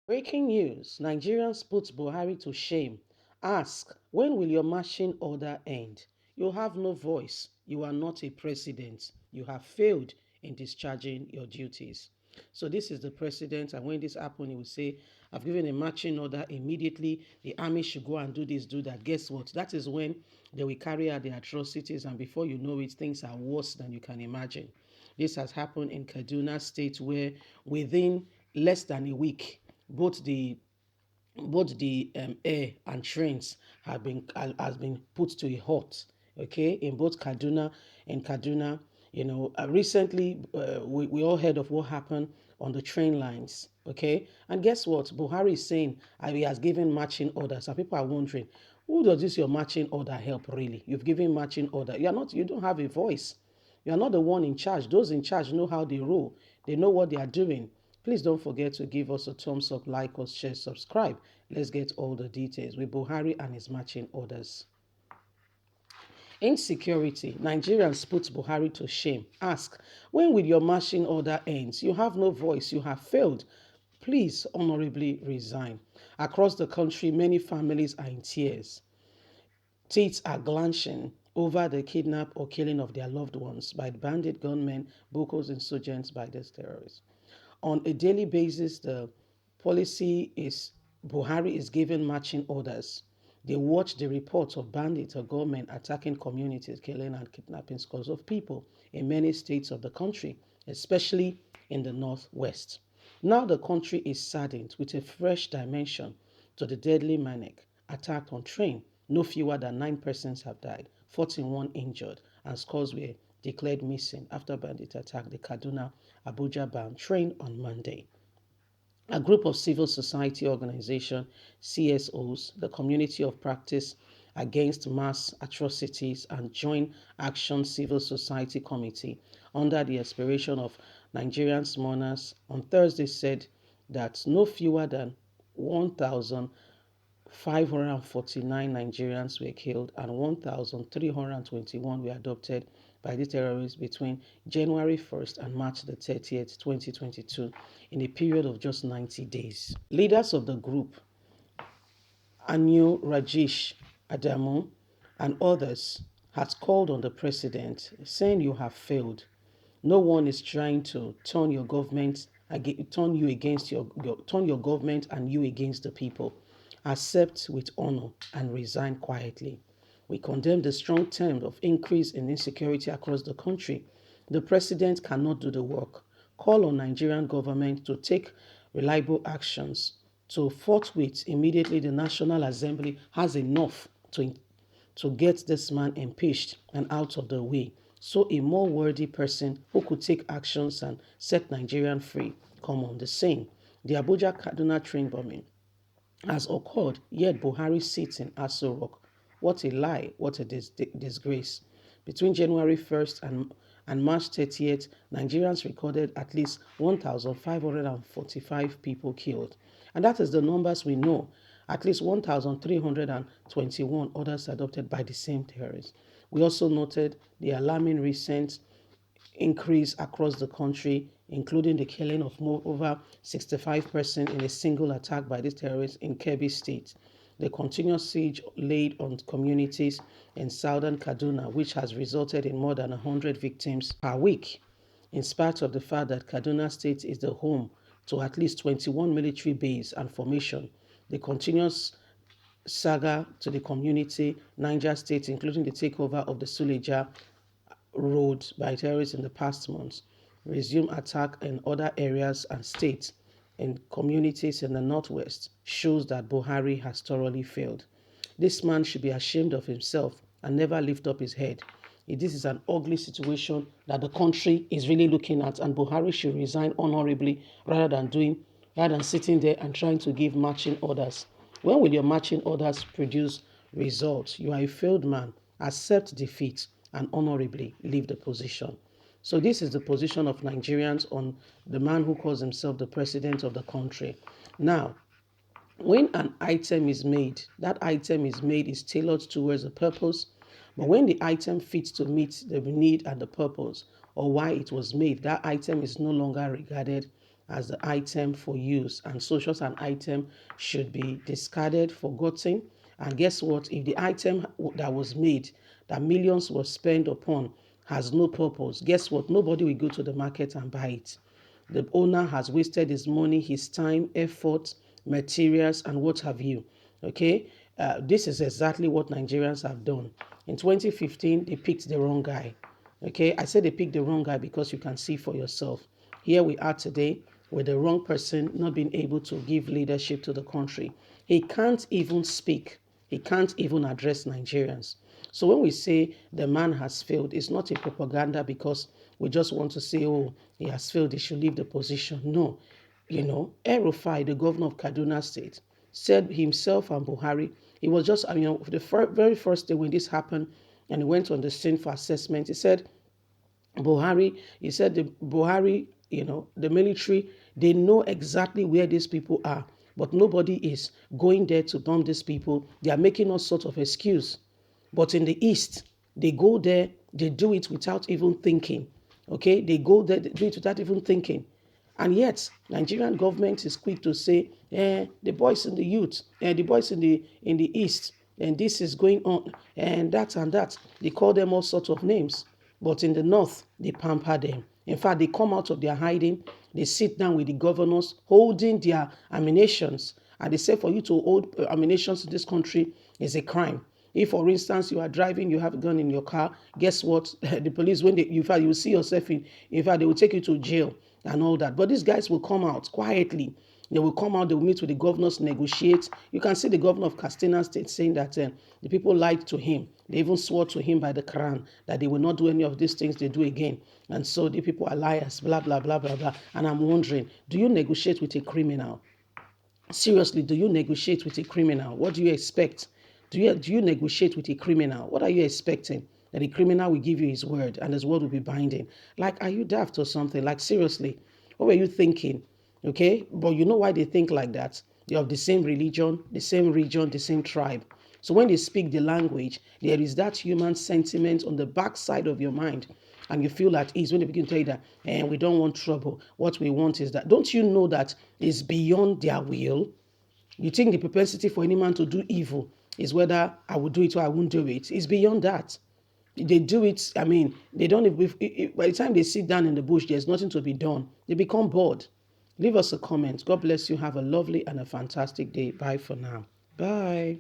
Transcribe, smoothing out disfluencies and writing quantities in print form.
Breaking news: Nigerians put Buhari to shame. Ask, when will your marching order end? You have no voice. You are not a president. You have failed in discharging your duties. So this is the president, and when this happened, he will say, I've given a marching order immediately. The army should go and do this, do that. Guess what? That is when they will carry out the atrocities, and before you know it, things are worse than you can imagine. This has happened in Kaduna State, where within less than a week, both the air and trains have been has been put to a halt. Okay, in both Kaduna, recently we all heard of what happened on the train lines. Okay, and guess what? Buhari is saying he has given marching orders, and people are wondering, who does this your marching order help really? You've given marching order. You don't have a voice. You are not the one in charge. Those in charge know how they roll. They know what they are doing. Please don't forget to give us a thumbs up, like us, share, subscribe. Let's get all the details with Buhari and his marching orders. Insecurity. Nigerians put Buhari to shame. Ask, when will your marching order end? You have no voice. You have failed. Please honorably resign. Across the country, many families are in tears. States are glancing over the kidnap or killing of their loved ones by bandit gunmen, Boko insurgents, by these terrorists. On a daily basis, the policy is Buhari is given marching orders. They watch the reports of bandits or gunmen attacking communities, killing and kidnapping scores of people in many states of the country, especially in the northwest. Now the country is saddened with a fresh dimension to the deadly manic attack on train. No fewer than 9 persons have died, 41 injured, and scores were declared missing after bandits attacked the Kaduna Abuja bound train on Monday. A group of civil society organizations, CSOs, the Community of Practice Against Mass Atrocities and Joint Action Civil Society Committee, under the inspiration of Nigerian mourners, on Thursday said that no fewer than 1,549 Nigerians were killed and 1,321 were adopted by the terrorists between January 1st and March the 30th, 2022, in a period of just 90 days. Leaders of the group, Anu Rajesh Adamu and others, has called on the president, saying you have failed. No one is trying to turn your government turn you against turn your government and you against the people. Accept with honor and resign quietly. We condemn the strong trend of increase in insecurity across the country. The president cannot do the work. Call on Nigerian government to take reliable actions. To forthwith, immediately the National Assembly has enough to get this man impeached and out of the way, so a more worthy person who could take actions and set Nigerian free come on the scene. The Abuja Kaduna train bombing has occurred, yet Buhari sits in Aso Rock. What a lie, what a disgrace. Between January 1st and March 30th, Nigerians recorded at least 1,545 people killed. And that is the numbers we know. At least 1,321 others adopted by the same terrorists. We also noted the alarming recent increase across the country, including the killing of over 65 persons in a single attack by these terrorists in Kebbi State. The continuous siege laid on communities in southern Kaduna, which has resulted in more than 100 victims per week, in spite of the fact that Kaduna State is the home to at least 21 military bases and formation. The continuous saga to the community, Niger State, including the takeover of the Suleja Road by terrorists in the past months, resume attack in other areas and states in communities in the northwest, shows that Buhari has thoroughly failed. This man should be ashamed of himself and never lift up his head. This is an ugly situation that the country is really looking at, and Buhari should resign honorably rather than sitting there and trying to give marching orders. When will your marching orders produce results? You are a failed man. Accept defeat and honorably leave the position. So this is the position of Nigerians on the man who calls himself the president of the country. Now, when an item is made, that item is tailored towards a purpose. But when the item fits to meet the need and the purpose or why it was made, that item is no longer regarded as the item for use, and so such an item should be discarded, forgotten. And guess what? If the item that was made, that millions were spent upon, has no purpose, guess what? Nobody will go to the market and buy it. The owner has wasted his money, his time, effort, materials, and what have you. Okay, this is exactly what Nigerians have done. In 2015, they picked the wrong guy. Okay, I said they picked the wrong guy because you can see for yourself. Here we are today with the wrong person not being able to give leadership to the country. He can't even speak. He can't even address Nigerians. So when we say the man has failed, it's not a propaganda because we just want to say, oh, he has failed, he should leave the position. No. El-Rufai, the governor of Kaduna State, said himself and Buhari, it was just, the very first day when this happened and he went on the scene for assessment, he said, the Buhari, the military, they know exactly where these people are, but nobody is going there to bomb these people. They are making all sorts of excuse. But in the East, they go there, they do it without even thinking. Okay, they go there, they do it without even thinking. And yet, Nigerian government is quick to say, the boys in the youth, the boys in the East, and this is going on, and that and that. They call them all sorts of names. But in the North, they pamper them. In fact, they come out of their hiding, they sit down with the governors holding their ammunitions, and they say for you to hold ammunitions in this country is a crime. If, for instance, you are driving, you have a gun in your car, guess what? The police, when you will see yourself in fact, they will take you to jail and all that. But these guys will come out quietly. They will come out, they will meet with the governors, negotiate. You can see the governor of Katsina State saying that the people lied to him. They even swore to him by the Quran that they will not do any of these things they do again. And so the people are liars, blah, blah, blah, blah, blah. And I'm wondering, do you negotiate with a criminal? Seriously, do you negotiate with a criminal? What do you expect? Do you negotiate with a criminal? What are you expecting? That a criminal will give you his word and his word will be binding. Like, are you daft or something? Like, seriously, what were you thinking? Okay, but you know why they think like that? They're of the same religion, the same region, the same tribe. So when they speak the language, there is that human sentiment on the backside of your mind. And you feel at ease when they begin to tell you that, we don't want trouble. What we want is that. Don't you know that it's beyond their will? You think the propensity for any man to do evil is whether I will do it or I won't do it. It's beyond that. They do it, they don't, by the time they sit down in the bush, there's nothing to be done. They become bored. Leave us a comment. God bless you. Have a lovely and a fantastic day. Bye for now. Bye.